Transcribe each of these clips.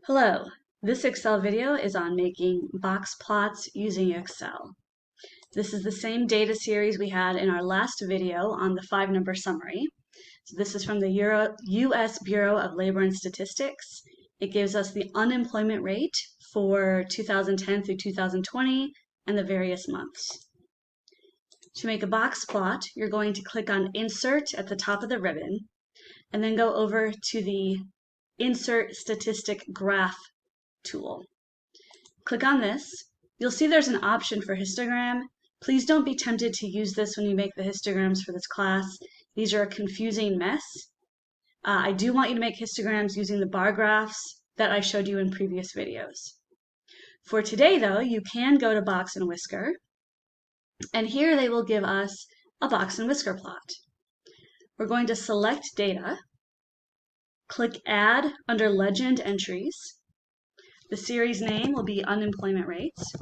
Hello, this Excel video is on making box plots using Excel. This is the same data series we had in our last video on the 5-number summary. So this is from the US Bureau of Labor and Statistics. It gives us the unemployment rate for 2010 through 2020 and the various months. To make a box plot, you're going to click on Insert at the top of the ribbon and then go over to the Insert Statistic Graph tool. Click on this. You'll see there's an option for histogram. Please don't be tempted to use this when you make the histograms for this class. These are a confusing mess. I do want you to make histograms using the bar graphs that I showed you in previous videos. For today though, you can go to Box and Whisker, and here they will give us a box and whisker plot. We're going to select data, click Add under Legend Entries. The series name will be Unemployment Rates.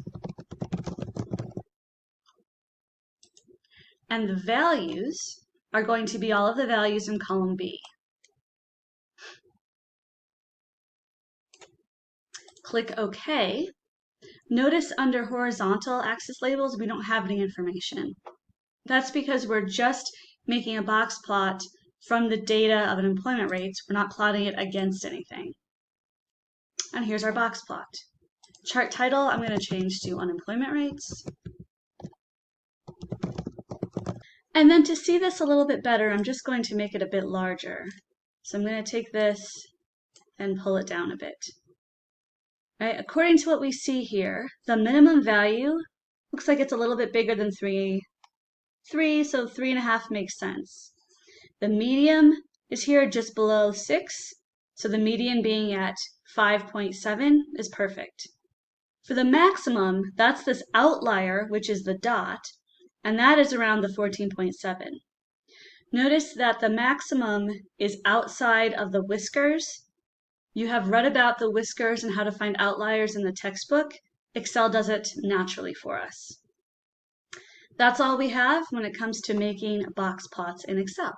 And the values are going to be all of the values in column B. Click OK. Notice under horizontal axis labels, we don't have any information. That's because we're just making a box plot from the data of unemployment rates. We're not plotting it against anything. And here's our box plot. Chart title, I'm going to change to unemployment rates. And then to see this a little bit better, I'm just going to make it a bit larger. So I'm going to take this and pull it down a bit. Right, according to what we see here, the minimum value looks like it's a little bit bigger than 3, so 3.5 makes sense. The medium is here just below 6, so the median being at 5.7 is perfect. For the maximum, that's this outlier, which is the dot, and that is around the 14.7. Notice that the maximum is outside of the whiskers. You have read about the whiskers and how to find outliers in the textbook. Excel does it naturally for us. That's all we have when it comes to making box plots in Excel.